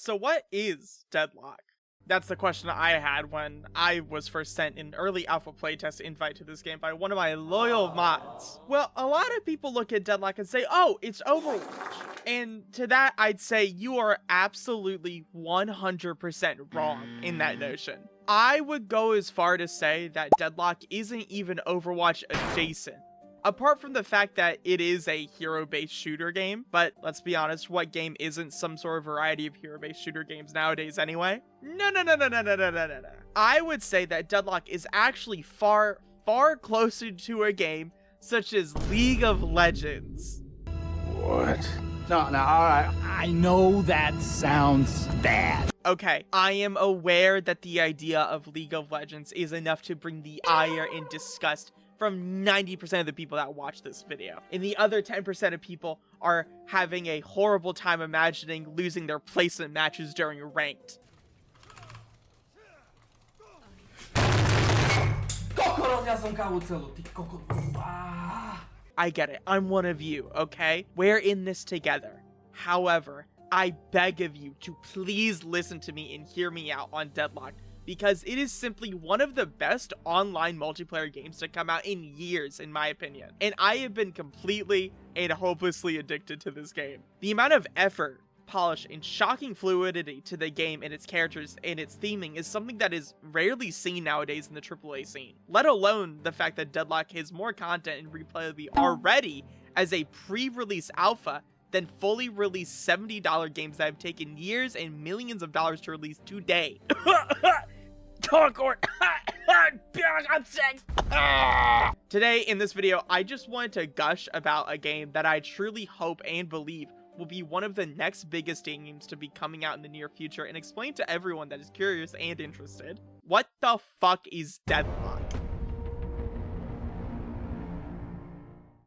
So what is Deadlock? That's the question I had when I was first sent an early alpha playtest invite to this game by one of my loyal mods. Well, a lot of people look at Deadlock and say, oh, it's Overwatch. And to that, I'd say you are absolutely 100% wrong in that notion. I would go as far to say that Deadlock isn't even Overwatch adjacent. Apart from the fact that it is a hero-based shooter game, but let's be honest, what game isn't some sort of variety of hero-based shooter games nowadays anyway? No. I would say that Deadlock is actually far closer to a game such as League of Legends. What? No, alright. I know that sounds bad. Okay, I am aware that the idea of League of Legends is enough to bring the ire and disgust from 90% of the people that watch this video. And the other 10% of people are having a horrible time imagining losing their placement matches during ranked. I get it. I'm one of you, okay? We're in this together. However, I beg of you to please listen to me and hear me out on Deadlock, because it is simply one of the best online multiplayer games to come out in years, in my opinion. And I have been completely and hopelessly addicted to this game. The amount of effort, polish, and shocking fluidity to the game and its characters and its theming is something that is rarely seen nowadays in the AAA scene. Let alone the fact that Deadlock has more content and replayability already as a pre-release alpha than fully released $70 games that have taken years and millions of dollars to release today. Concord! I'm sick! Today, in this video, I just wanted to gush about a game that I truly hope and believe will be one of the next biggest games to be coming out in the near future, and explain to everyone that is curious and interested. What the fuck is Deadlock?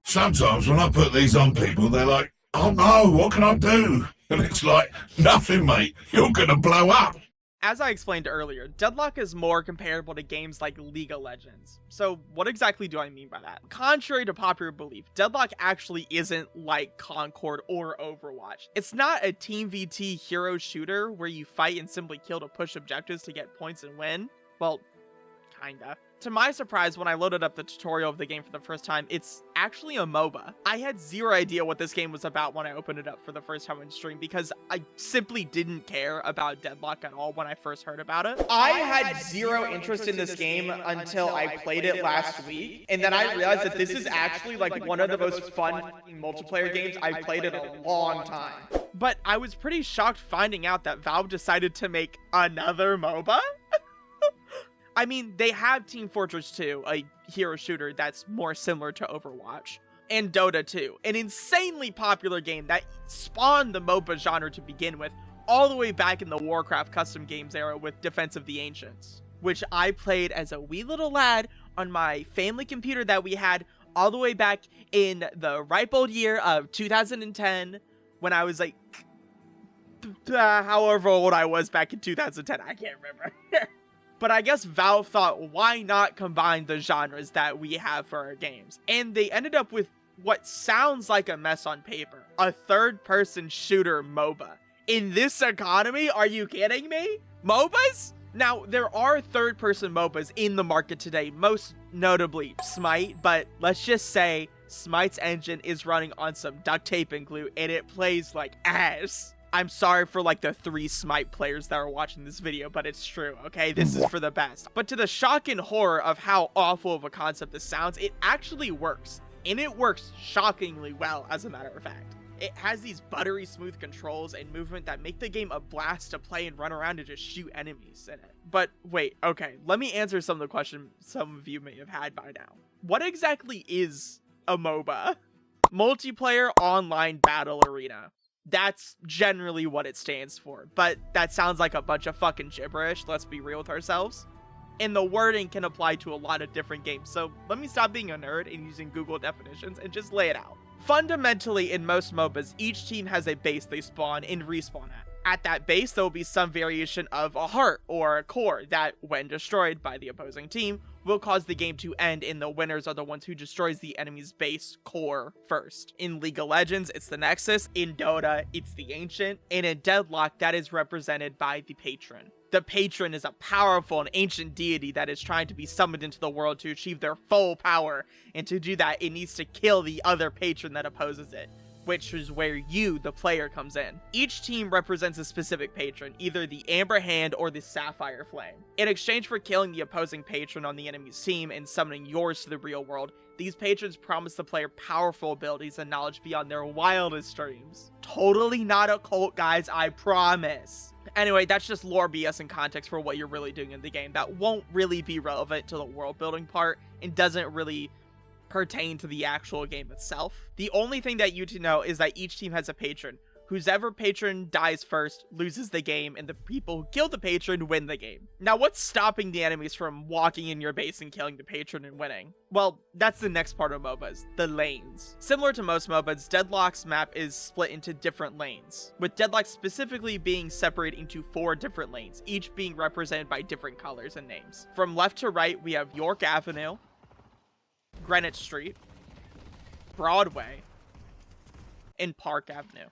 Sometimes when I put these on people, they're like, oh no, what can I do? And it's like, nothing, mate. You're gonna blow up. As I explained earlier, Deadlock is more comparable to games like League of Legends. So what exactly do I mean by that? Contrary to popular belief, Deadlock actually isn't like Concord or Overwatch. It's not a Team VT hero shooter where you fight and simply kill to push objectives to get points and win. Well, kinda. To my surprise, when I loaded up the tutorial of the game for the first time, it's actually a MOBA. I had zero idea what this game was about when I opened it up for the first time on stream, because I simply didn't care about Deadlock at all when I first heard about it. I had zero interest in this game until I played it last week, and then I realized that this is actually like one of the most fun multiplayer games I've played in a long time. But I was pretty shocked finding out that Valve decided to make another MOBA. I mean, they have Team Fortress 2, a hero shooter that's more similar to Overwatch, and Dota 2, an insanely popular game that spawned the MOBA genre to begin with, all the way back in the Warcraft custom games era with Defense of the Ancients, which I played as a wee little lad on my family computer that we had all the way back in the ripe old year of 2010, when I was like, however old I was back in 2010, I can't remember. But I guess Valve thought, why not combine the genres that we have for our games? And they ended up with what sounds like a mess on paper. A third-person shooter MOBA. In this economy? Are you kidding me? MOBAs? Now, there are third-person MOBAs in the market today, most notably Smite, but let's just say Smite's engine is running on some duct tape and glue, and it plays like ass. I'm sorry for like the 3 Smite players that are watching this video, but it's true, okay? This is for the best. But to the shock and horror of how awful of a concept this sounds, it actually works. And it works shockingly well, as a matter of fact. It has these buttery smooth controls and movement that make the game a blast to play and run around and just shoot enemies in it. But wait, okay, let me answer some of the questions some of you may have had by now. What exactly is a MOBA? Multiplayer Online Battle Arena. That's generally what it stands for, but that sounds like a bunch of fucking gibberish, let's be real with ourselves. And the wording can apply to a lot of different games, so let me stop being a nerd and using Google definitions and just lay it out. Fundamentally, in most MOBAs, each team has a base they spawn and respawn at. At that base, there will be some variation of a heart or a core that, when destroyed by the opposing team, will cause the game to end, and the winners are the ones who destroys the enemy's base core first. In League of Legends, it's the Nexus. In Dota, it's the Ancient. And in Deadlock, that is represented by the Patron. The Patron is a powerful and ancient deity that is trying to be summoned into the world to achieve their full power, and to do that, it needs to kill the other patron that opposes it, which is where you, the player, comes in. Each team represents a specific patron, either the Amber Hand or the Sapphire Flame. In exchange for killing the opposing patron on the enemy's team and summoning yours to the real world, these patrons promise the player powerful abilities and knowledge beyond their wildest dreams. Totally not a cult, guys, I promise. Anyway, that's just lore BS and context for what you're really doing in the game that won't really be relevant to the world building part and doesn't really pertain to the actual game itself. The only thing that you need to know is that each team has a patron. Whoever patron dies first loses the game, and the people who kill the patron win the game. Now, what's stopping the enemies from walking in your base and killing the patron and winning? Well, that's the next part of MOBAs, the lanes. Similar to most MOBAs, Deadlock's map is split into different lanes, with Deadlock specifically being separated into 4 different lanes, each being represented by different colors and names. From left to right, we have York Avenue, Greenwich Street, Broadway, and Park Avenue.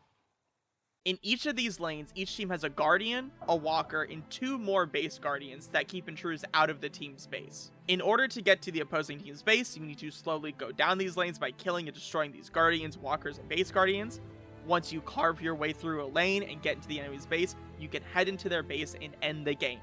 In each of these lanes, each team has a Guardian, a Walker, and 2 more base Guardians that keep intruders out of the team's base. In order to get to the opposing team's base, you need to slowly go down these lanes by killing and destroying these Guardians, Walkers, and base Guardians. Once you carve your way through a lane and get into the enemy's base, you can head into their base and end the game.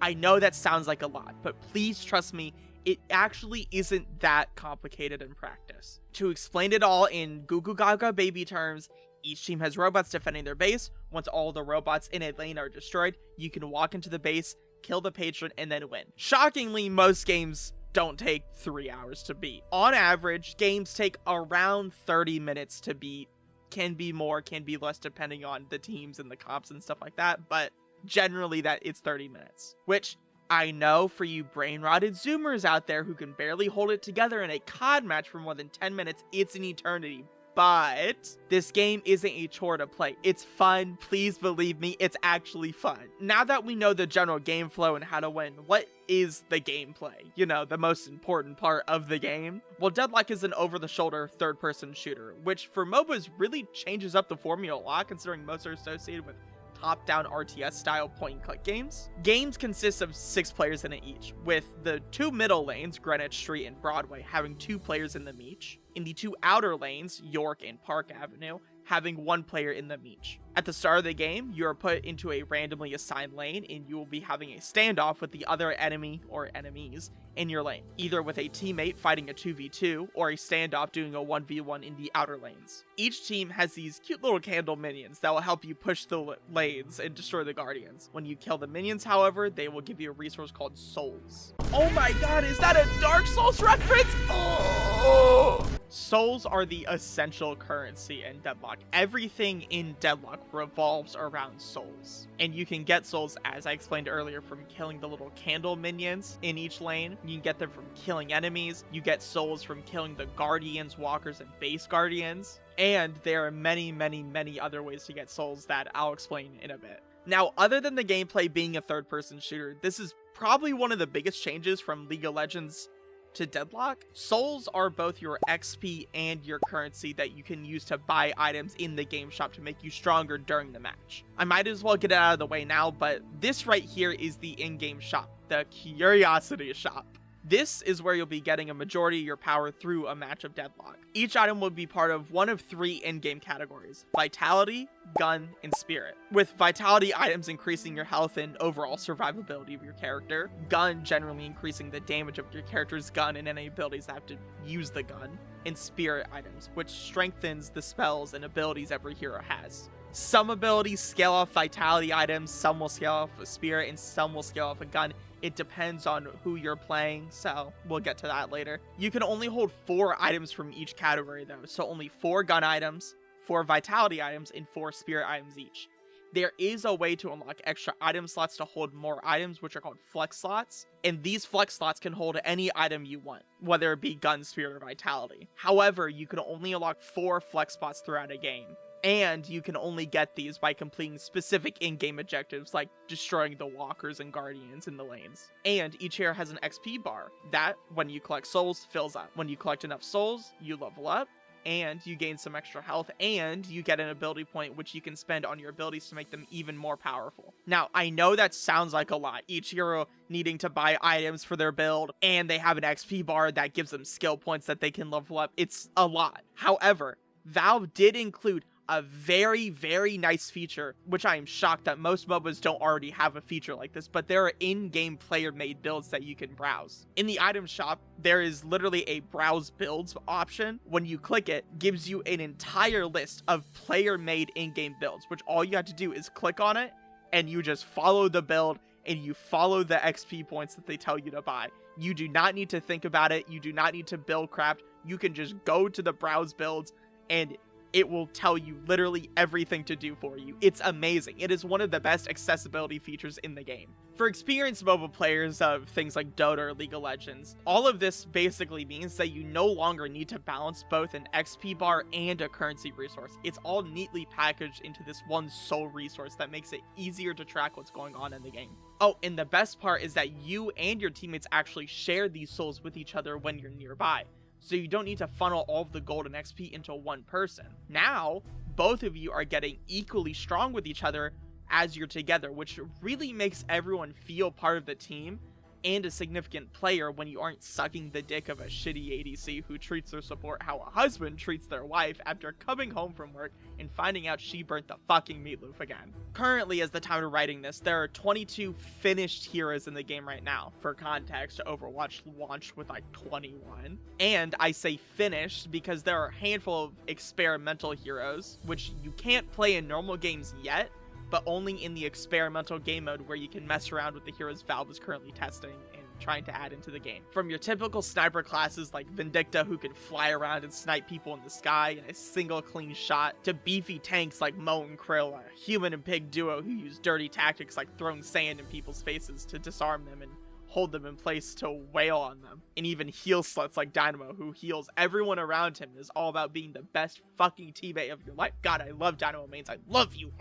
I know that sounds like a lot, but please trust me, it actually isn't that complicated in practice. To explain it all in Goo Goo Gaga baby terms, each team has robots defending their base. Once all the robots in a lane are destroyed, you can walk into the base, kill the patron, and then win. Shockingly, most games don't take 3 hours to beat. On average, games take around 30 minutes to beat. Can be more, can be less, depending on the teams and the comps and stuff like that, but generally that it's 30 minutes, which I know for you brain-rotted Zoomers out there who can barely hold it together in a COD match for more than 10 minutes, it's an eternity. But this game isn't a chore to play. It's fun. Please believe me, it's actually fun. Now that we know the general game flow and how to win, what is the gameplay? You know, the most important part of the game? Well, Deadlock is an over-the-shoulder third-person shooter, which for MOBAs really changes up the formula a lot, considering most are associated with top-down RTS style point-and-click games. Games consist of 6 players in it each, with the 2 middle lanes, Greenwich Street and Broadway, having 2 players in them each. In the 2 outer lanes, York and Park Avenue, having 1 player in them each. At the start of the game, you are put into a randomly assigned lane, and you will be having a standoff with the other enemy or enemies in your lane, either with a teammate fighting a 2v2 or a standoff doing a 1v1 in the outer lanes. Each team has these cute little candle minions that will help you push the lanes and destroy the guardians. When you kill the minions, however, they will give you a resource called souls. Oh my god, is that a Dark Souls reference? Oh! Souls are the essential currency in Deadlock. Everything in Deadlock revolves around souls. And you can get souls, as I explained earlier, from killing the little candle minions in each lane. You can get them from killing enemies. You get souls from killing the guardians, walkers, and base guardians. And there are many, many, many other ways to get souls that I'll explain in a bit. Now, other than the gameplay being a third-person shooter, this is probably one of the biggest changes from League of Legends to Deadlock. Souls are both your XP and your currency that you can use to buy items in the game shop to make you stronger during the match. I might as well get it out of the way now, but this right here is the in-game shop, the Curiosity Shop. This is where you'll be getting a majority of your power through a match of Deadlock. Each item will be part of one of 3 in-game categories: Vitality, Gun, and Spirit. With Vitality items increasing your health and overall survivability of your character, Gun generally increasing the damage of your character's gun and any abilities that have to use the gun, and Spirit items, which strengthens the spells and abilities every hero has. Some abilities scale off Vitality items, some will scale off a Spirit, and some will scale off a gun. It depends on who you're playing, so we'll get to that later. You can only hold 4 items from each category though, so only 4 gun items, 4 Vitality items, and 4 Spirit items each. There is a way to unlock extra item slots to hold more items, which are called flex slots, and these flex slots can hold any item you want, whether it be gun, Spirit, or Vitality. However, you can only unlock 4 flex spots throughout a game. And you can only get these by completing specific in-game objectives like destroying the walkers and guardians in the lanes. And each hero has an XP bar that, when you collect souls, fills up. When you collect enough souls, you level up, and you gain some extra health, and you get an ability point which you can spend on your abilities to make them even more powerful. Now, I know that sounds like a lot, each hero needing to buy items for their build, and they have an XP bar that gives them skill points that they can level up. It's a lot. However, Valve did include a very, very nice feature, which I am shocked that most MOBAs don't already have a feature like this, but there are in-game player-made builds that you can browse. In the item shop, there is literally a browse builds option. When you click it, gives you an entire list of player-made in-game builds, which all you have to do is click on it, and you just follow the build, and you follow the XP points that they tell you to buy. You do not need to think about it. You do not need to build craft. You can just go to the browse builds, and it will tell you literally everything to do for you. It's amazing. It is one of the best accessibility features in the game. For experienced mobile players of things like Dota or League of Legends, all of this basically means that you no longer need to balance both an XP bar and a currency resource. It's all neatly packaged into this one sole resource that makes it easier to track what's going on in the game. Oh, and the best part is that you and your teammates actually share these souls with each other when you're nearby. So you don't need to funnel all of the gold and XP into one person. Now, both of you are getting equally strong with each other as you're together, which really makes everyone feel part of the team and a significant player when you aren't sucking the dick of a shitty ADC who treats their support how a husband treats their wife after coming home from work and finding out she burnt the fucking meatloaf again. Currently, as the time of writing this, there are 22 finished heroes in the game right now. For context, Overwatch launched with like 21. And I say finished because there are a handful of experimental heroes, which you can't play in normal games yet, but only in the experimental game mode where you can mess around with the heroes Valve is currently testing and trying to add into the game. From your typical sniper classes like Vindicta, who can fly around and snipe people in the sky in a single clean shot, to beefy tanks like Mo and Krill, a human and pig duo who use dirty tactics like throwing sand in people's faces to disarm them and hold them in place to wail on them, and even heal sluts like Dynamo, who heals everyone around him and is all about being the best fucking teammate of your life. God, I love Dynamo mains. I love you.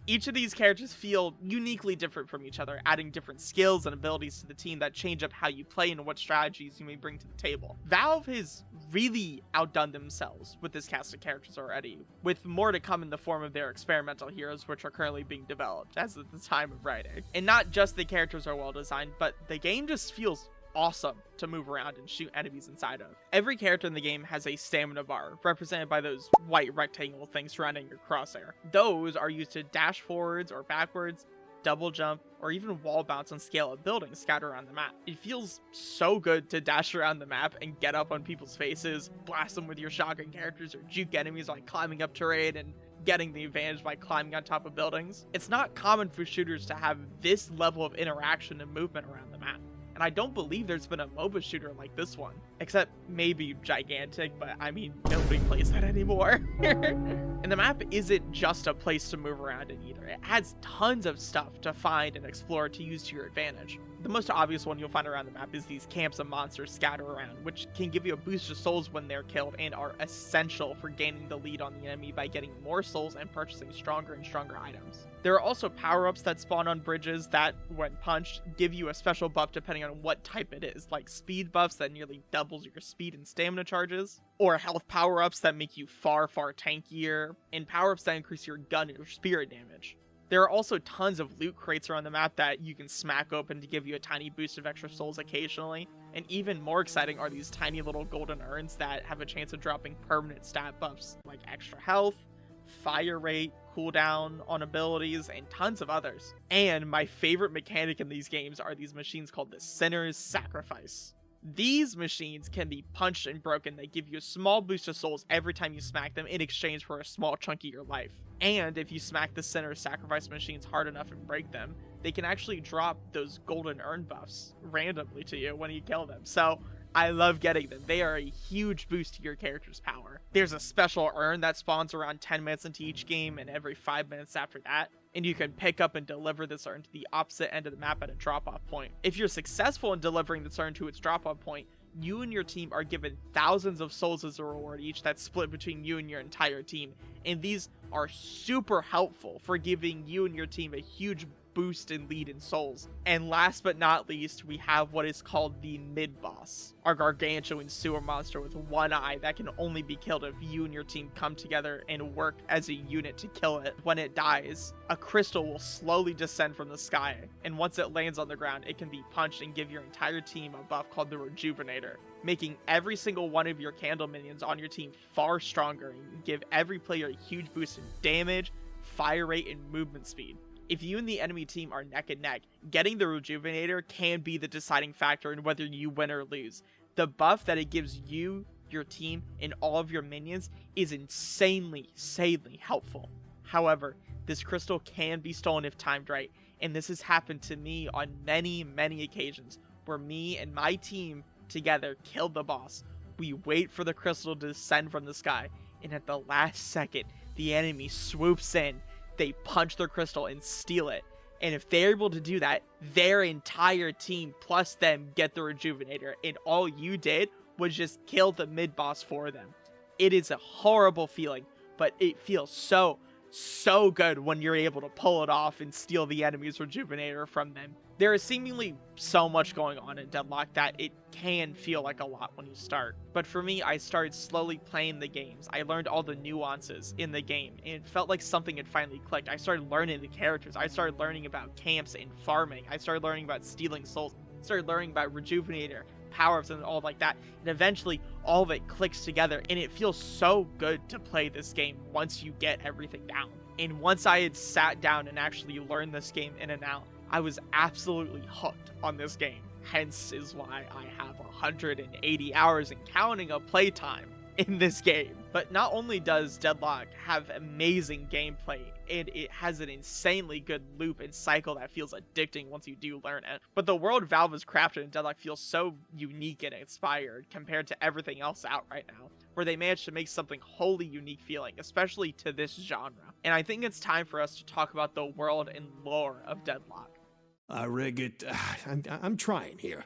Each of these characters feel uniquely different from each other, adding different skills and abilities to the team that change up how you play and what strategies you may bring to the table. Valve has really outdone themselves with this cast of characters already, with more to come in the form of their experimental heroes, which are currently being developed as of the time of writing. And not just the characters are well designed, but the game just feels awesome to move around and shoot enemies inside of. Every character in the game has a stamina bar, represented by those white rectangle things surrounding your crosshair. Those are used to dash forwards or backwards, double jump, or even wall bounce and scale a building scattered around the map. It feels so good to dash around the map and get up on people's faces, blast them with your shotgun characters, or juke enemies like climbing up terrain and getting the advantage by climbing on top of buildings. It's not common for shooters to have this level of interaction and movement around the map. And I don't believe there's been a MOBA shooter like this one. Except maybe Gigantic, but I mean, nobody plays that anymore. And the map isn't just a place to move around in either. It has tons of stuff to find and explore to use to your advantage. The most obvious one you'll find around the map is these camps of monsters scattered around, which can give you a boost of souls when they're killed and are essential for gaining the lead on the enemy by getting more souls and purchasing stronger and stronger items. There are also power-ups that spawn on bridges that, when punched, give you a special buff depending on what type it is, like speed buffs that nearly doubles your speed and stamina charges, or health power-ups that make you far, far tankier, and power-ups that increase your gun or spirit damage. There are also tons of loot crates around the map that you can smack open to give you a tiny boost of extra souls occasionally, and even more exciting are these tiny little golden urns that have a chance of dropping permanent stat buffs like extra health, fire rate, cooldown on abilities, and tons of others. And my favorite mechanic in these games are these machines called the Sinner's Sacrifice. These machines can be punched and broken. They give you a small boost of souls every time you smack them in exchange for a small chunk of your life. And if you smack the Sinner's Sacrifice machines hard enough and break them, they can actually drop those golden urn buffs randomly to you when you kill them. So I love getting them. They are a huge boost to your character's power. There's a special urn that spawns around 10 minutes into each game and every 5 minutes after that, and you can pick up and deliver this urn to the opposite end of the map at a drop-off point. If you're successful in delivering this urn to its drop-off point, you and your team are given thousands of souls as a reward each that's split between you and your entire team, and these are super helpful for giving you and your team a huge boost in lead in souls. And last but not least, we have what is called the mid-boss, our gargantuan sewer monster with one eye that can only be killed if you and your team come together and work as a unit to kill it. When it dies, a crystal will slowly descend from the sky, and once it lands on the ground, it can be punched and give your entire team a buff called the Rejuvenator, making every single one of your candle minions on your team far stronger and give every player a huge boost in damage, fire rate, and movement speed. If you and the enemy team are neck and neck, getting the Rejuvenator can be the deciding factor in whether you win or lose. The buff that it gives you, your team, and all of your minions is insanely helpful. However, this crystal can be stolen if timed right, and this has happened to me on many occasions, where me and my team together killed the boss. We wait for the crystal to descend from the sky, and at the last second, the enemy swoops in. They punch their crystal and steal it. And if they're able to do that, their entire team plus them get the Rejuvenator, and all you did was just kill the mid-boss for them. It is a horrible feeling, but it feels so good when you're able to pull it off and steal the enemy's Rejuvenator from them. There is seemingly so much going on in Deadlock that it can feel like a lot when you start. But for me, I started slowly playing the games. I learned all the nuances in the game, and it felt like something had finally clicked. I started learning the characters. I started learning about camps and farming. I started learning about stealing souls. I started learning about Rejuvenator, power-ups, and all like that. And eventually, all of it clicks together, and it feels so good to play this game once you get everything down. And once I had sat down and actually learned this game in and out, I was absolutely hooked on this game. Hence is why I have 180 hours and counting of playtime in this game. But not only does Deadlock have amazing gameplay, and it has an insanely good loop and cycle that feels addicting once you do learn it, but the world Valve has crafted in Deadlock feels so unique and inspired compared to everything else out right now, where they managed to make something wholly unique feeling, especially to this genre. And I think it's time for us to talk about the world and lore of Deadlock. I'm trying here.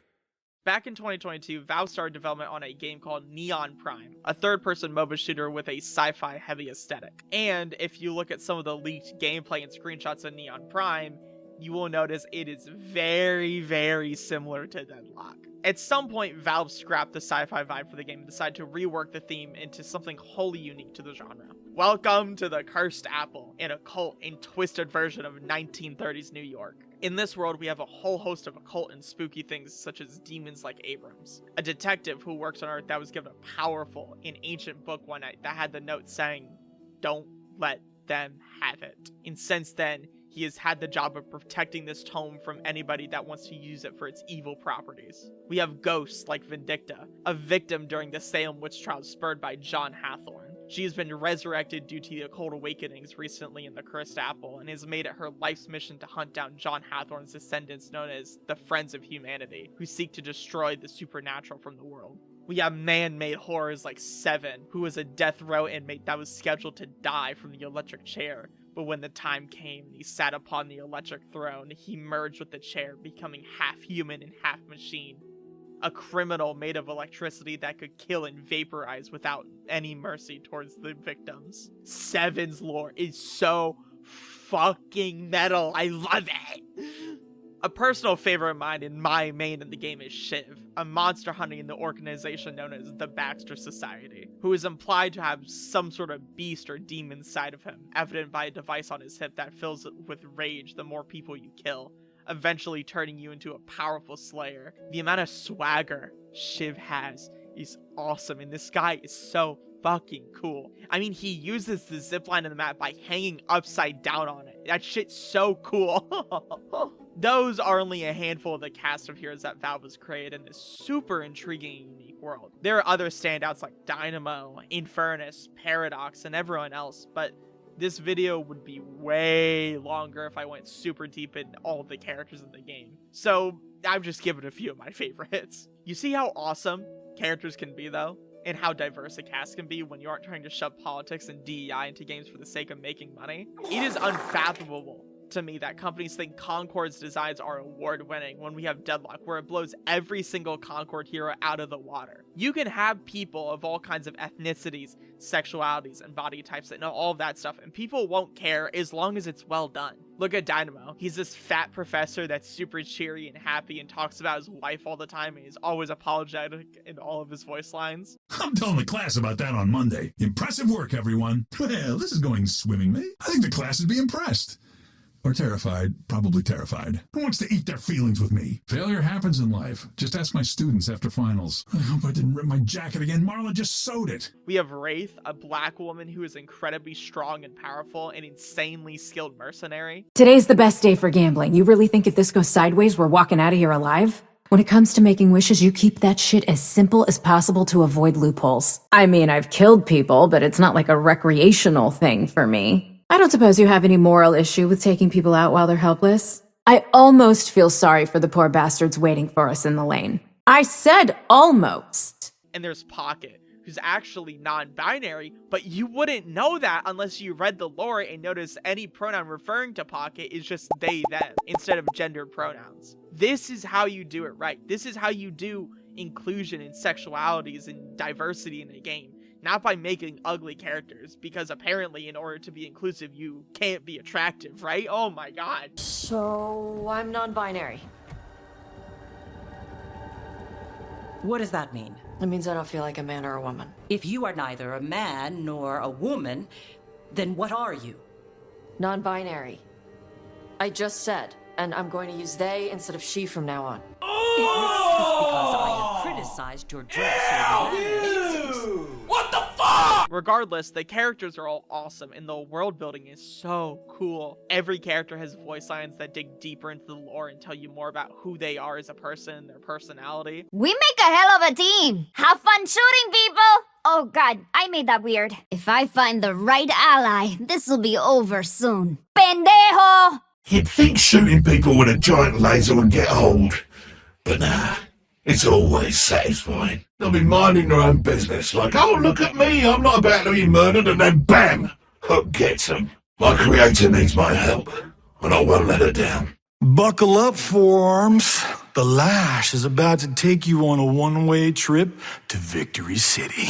Back in 2022, Valve started development on a game called Neon Prime, a third-person MOBA shooter with a sci-fi heavy aesthetic. And if you look at some of the leaked gameplay and screenshots of Neon Prime, you will notice it is very similar to Deadlock. At some point, Valve scrapped the sci-fi vibe for the game and decided to rework the theme into something wholly unique to the genre. Welcome to the Cursed Apple, an occult and twisted version of 1930s New York. In this world, we have a whole host of occult and spooky things such as demons like Abrams, a detective who works on Earth that was given a powerful and ancient book one night that had the note saying, "Don't let them have it." And since then, he has had the job of protecting this tome from anybody that wants to use it for its evil properties. We have ghosts like Vindicta, a victim during the Salem witch trials spurred by John Hathorne. She has been resurrected due to the occult awakenings recently in the Cursed Apple and has made it her life's mission to hunt down John Hathorne's descendants known as the Friends of Humanity, who seek to destroy the supernatural from the world. We have man-made horrors like Seven, who was a death row inmate that was scheduled to die from the electric chair. But when the time came and he sat upon the electric throne, he merged with the chair, becoming half human and half machine. A criminal made of electricity that could kill and vaporize without any mercy towards the victims. Seven's lore is so fucking metal. I love it! A personal favorite of mine and my main in the game is Shiv, a monster hunter in the organization known as the Baxter Society, who is implied to have some sort of beast or demon side of him, evident by a device on his hip that fills it with rage the more people you kill, eventually turning you into a powerful slayer. The amount of swagger Shiv has is awesome, and this guy is so fucking cool. I mean, he uses the zipline in the map by hanging upside down on it. That shit's so cool. Those are only a handful of the cast of heroes that Valve has created in this super intriguing and unique world. There are other standouts like Dynamo, Infernus, Paradox, and everyone else, but this video would be way longer if I went super deep in all of the characters in the game. So I've just given a few of my favorites. You see how awesome characters can be though? And how diverse a cast can be when you aren't trying to shove politics and DEI into games for the sake of making money? It is unfathomable to me that companies think Concord's designs are award-winning when we have Deadlock, where it blows every single Concord hero out of the water. You can have people of all kinds of ethnicities, sexualities, and body types and all of that stuff, and people won't care as long as it's well done. Look at Dynamo. He's this fat professor that's super cheery and happy and talks about his wife all the time, and he's always apologetic in all of his voice lines. I'm telling the class about that on Monday. Impressive work, everyone. Well, this is going swimmingly. I think the class would be impressed. Or terrified. Probably terrified. Who wants to eat their feelings with me? Failure happens in life. Just ask my students after finals. I hope I didn't rip my jacket again. Marla just sewed it. We have Wraith, a black woman who is incredibly strong and powerful, and insanely skilled mercenary. Today's the best day for gambling. You really think if this goes sideways, we're walking out of here alive? When it comes to making wishes, you keep that shit as simple as possible to avoid loopholes. I mean, I've killed people, but it's not like a recreational thing for me. I don't suppose you have any moral issue with taking people out while they're helpless? I almost feel sorry for the poor bastards waiting for us in the lane. I said almost. And there's Pocket, who's actually non-binary, but you wouldn't know that unless you read the lore and notice any pronoun referring to Pocket is just they, them, instead of gendered pronouns. This is how you do it right. This is how you do inclusion and sexualities and diversity in a game. Not by making ugly characters, because apparently in order to be inclusive, you can't be attractive, right? Oh my god. So, I'm non-binary. What does that mean? It means I don't feel like a man or a woman. If you are neither a man nor a woman, then what are you? Non-binary. I just said, and I'm going to use they instead of she from now on. It was just because I have criticized your dress or What the fuck? Regardless, the characters are all awesome, and the world building is so cool. Every character has voice lines that dig deeper into the lore and tell you more about who they are as a person and their personality. We make a hell of a team. Have fun shooting people. Oh god, I made that weird. If I find the right ally, this'll be over soon. Pendejo! You'd think shooting people with a giant laser would get old. But nah, it's always satisfying. They'll be minding their own business, like, oh, look at me, I'm not about to be murdered, and then bam, Hook gets them. My creator needs my help, and I won't let her down. Buckle up, forearms. The Lash is about to take you on a one-way trip to Victory City.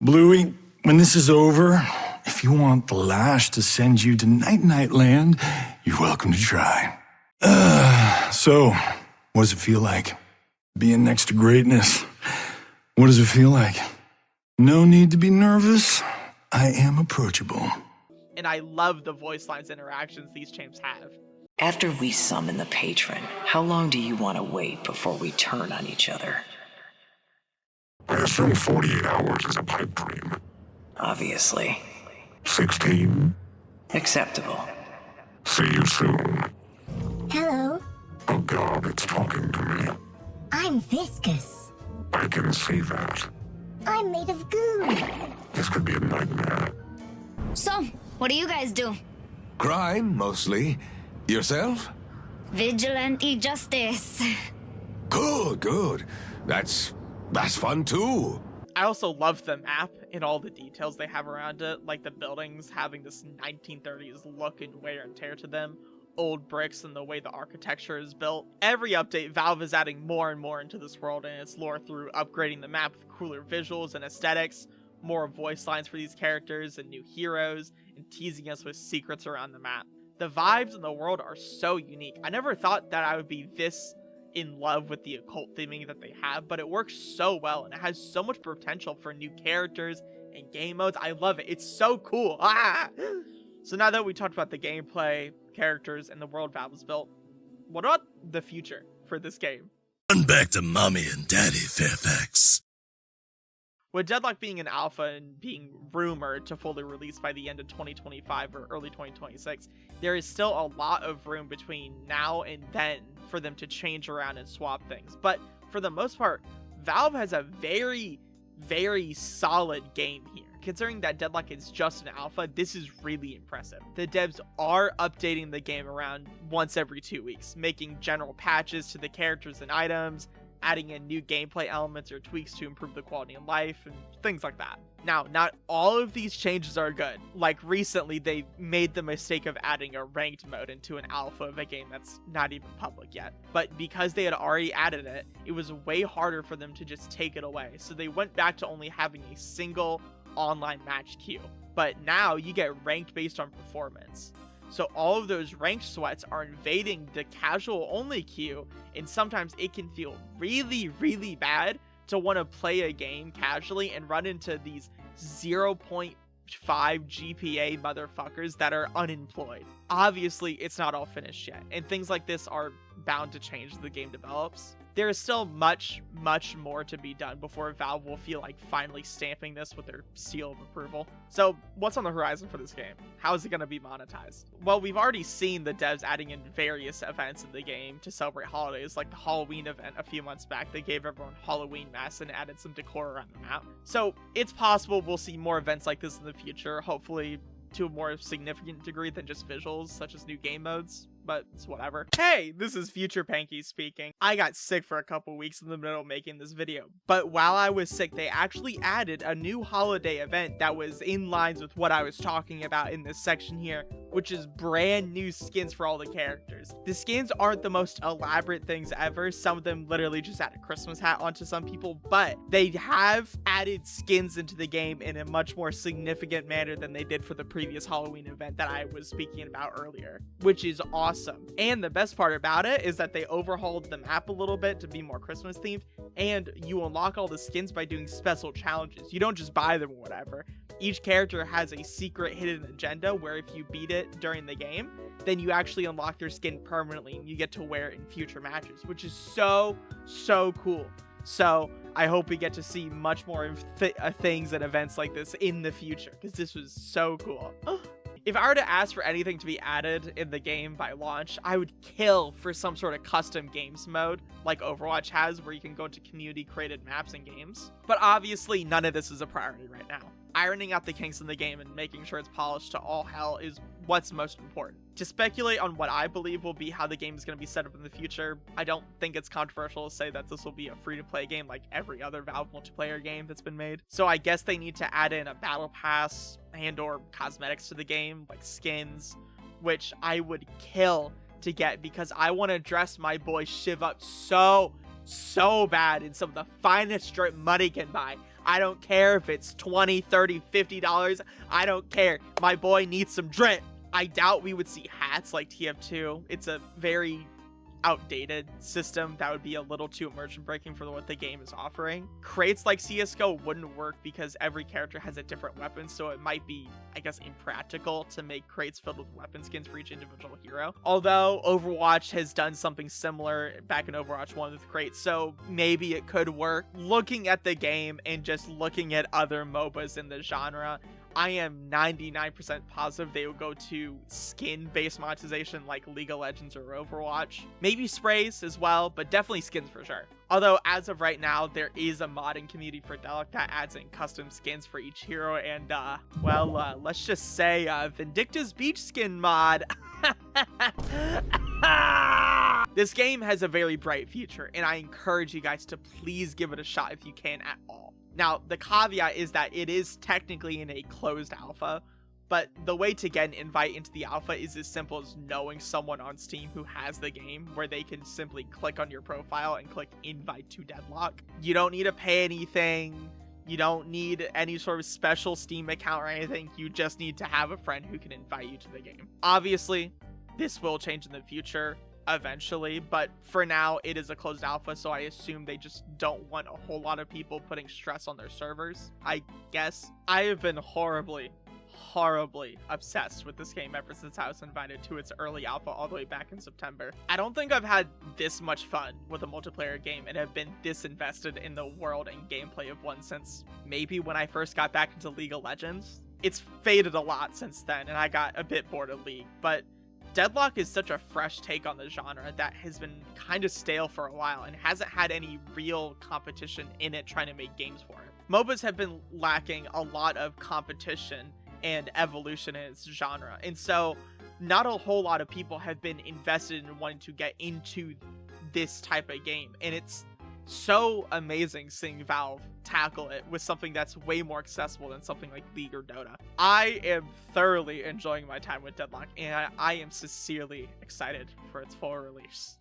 Bluey, when this is over, if you want the Lash to send you to Night-Night Land, you're welcome to try. So, what does it feel like? Being next to greatness. What does it feel like? No need to be nervous. I am approachable. And I love the voice lines interactions these champs have. After we summon the patron, how long do you want to wait before we turn on each other? I assume 48 hours is a pipe dream. Obviously. 16. Acceptable. See you soon. Hello, Oh god, it's talking to me. I'm Viscous. I can see that. I'm made of goo. This could be a nightmare. So, what do you guys do? Crime, mostly. Yourself? Vigilante justice. Good, good. That's fun too. I also love the map and all the details they have around it, like the buildings having this 1930s look and wear and tear to them, old bricks and the way the architecture is built. Every update, Valve is adding more and more into this world and its lore through upgrading the map with cooler visuals and aesthetics, more voice lines for these characters and new heroes, and teasing us with secrets around the map. The vibes in the world are so unique. I never thought that I would be this in love with the occult theming that they have, but it works so well and it has so much potential for new characters and game modes. I love it. It's so cool. Ah! So now that we talked about the gameplay, characters, and the world Valve has built, what about the future for this game? Run back to mommy and daddy, Fairfax. With Deadlock being an alpha and being rumored to fully release by the end of 2025 or early 2026, there is still a lot of room between now and then for them to change around and swap things. But for the most part, Valve has a very, very solid game here. Considering that Deadlock is just an alpha, this is really impressive. The devs are updating the game around once every 2 weeks, making general patches to the characters and items, adding in new gameplay elements or tweaks to improve the quality of life, and things like that. Now, not all of these changes are good. Like recently, they made the mistake of adding a ranked mode into an alpha of a game that's not even public yet. But because they had already added it, it was way harder for them to just take it away. So they went back to only having a single online match queue. But now you get ranked based on performance. So all of those ranked sweats are invading the casual only queue, and sometimes it can feel really, really bad to want to play a game casually and run into these 0.5 GPA motherfuckers that are unemployed. Obviously, it's not all finished yet, and things like this are bound to change as the game develops. There is still much, much more to be done before Valve will feel like finally stamping this with their seal of approval. So, what's on the horizon for this game? How is it going to be monetized? Well, we've already seen the devs adding in various events in the game to celebrate holidays, like the Halloween event a few months back. They gave everyone Halloween masks and added some decor around the map. So, it's possible we'll see more events like this in the future, hopefully to a more significant degree than just visuals, such as new game modes, but it's whatever. Hey, this is Future Panky speaking. I got sick for a couple weeks in the middle of making this video, but while I was sick, they actually added a new holiday event that was in lines with what I was talking about in this section here, which is brand new skins for all the characters. The skins aren't the most elaborate things ever. Some of them literally just add a Christmas hat onto some people, but they have added skins into the game in a much more significant manner than they did for the previous Halloween event that I was speaking about earlier, which is awesome. And the best part about it is that they overhauled the map a little bit to be more Christmas themed, and you unlock all the skins by doing special challenges. You don't just buy them or whatever. Each character has a secret hidden agenda where if you beat it during the game, then you actually unlock their skin permanently and you get to wear it in future matches, which is so cool. So I hope we get to see much more of things and events like this in the future, because this was so cool. If I were to ask for anything to be added in the game by launch, I would kill for some sort of custom games mode like Overwatch has, where you can go into community created maps and games. But obviously none of this is a priority right now. Ironing out the kinks in the game and making sure it's polished to all hell is what's most important. To speculate on what I believe will be how the game is going to be set up in the future, I don't think it's controversial to say that this will be a free-to-play game like every other Valve multiplayer game that's been made. So I guess they need to add in a battle pass and or cosmetics to the game, like skins, which I would kill to get because I want to dress my boy Shiv up so bad in some of the finest drip money can buy. I don't care if it's $20, $30, $50. I don't care. My boy needs some drip. I doubt we would see hats like TF2. It's a very outdated system that would be a little too immersion breaking for what the game is offering. Crates like CSGO wouldn't work because every character has a different weapon, so it might be, I guess, impractical to make crates filled with weapon skins for each individual hero. Although Overwatch has done something similar back in Overwatch 1 with crates, so maybe it could work. Looking at the game and just looking at other MOBAs in the genre, I am 99% positive they will go to skin-based monetization like League of Legends or Overwatch. Maybe sprays as well, but definitely skins for sure. Although, as of right now, there is a modding community for Deadlock that adds in custom skins for each hero, and, let's just say, Vindicta's Beach Skin mod. This game has a very bright future, and I encourage you guys to please give it a shot if you can at all. Now, the caveat is that it is technically in a closed alpha, but the way to get an invite into the alpha is as simple as knowing someone on Steam who has the game, where they can simply click on your profile and click invite to Deadlock. You don't need to pay anything. You don't need any sort of special Steam account or anything. You just need to have a friend who can invite you to the game. Obviously, this will change in the future eventually, but for now it is a closed alpha, so I assume they just don't want a whole lot of people putting stress on their servers, I guess. I have been horribly obsessed with this game ever since I was invited to its early alpha all the way back in September. I don't think I've had this much fun with a multiplayer game and have been this invested in the world and gameplay of one since maybe when I first got back into League of Legends. It's faded a lot since then, and I got a bit bored of League, but Deadlock is such a fresh take on the genre that has been kind of stale for a while and hasn't had any real competition in it trying to make games for it. MOBAs have been lacking a lot of competition and evolution in its genre, and so not a whole lot of people have been invested in wanting to get into this type of game, and it's so amazing seeing Valve tackle it with something that's way more accessible than something like League or Dota. I am thoroughly enjoying my time with Deadlock, and I am sincerely excited for its full release.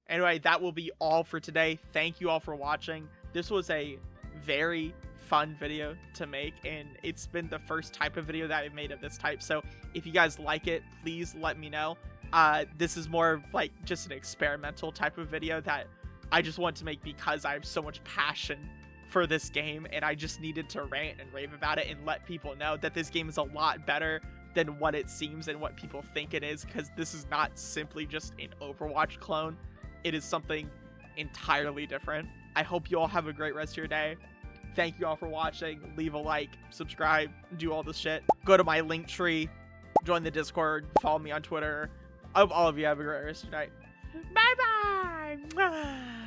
Anyway, that will be all for today. Thank you all for watching. This was a very fun video to make, and it's been the first type of video that I've made of this type, so if you guys like it, please let me know. This is more of like just an experimental type of video that I just want to make because I have so much passion for this game, and I just needed to rant and rave about it and let people know that this game is a lot better than what it seems and what people think it is, because this is not simply just an Overwatch clone. It is something entirely different. I hope you all have a great rest of your day. Thank you all for watching. Leave a like, subscribe, do all this shit. Go to my link tree, join the Discord, follow me on Twitter. I hope all of you have a great rest of your night. Bye bye.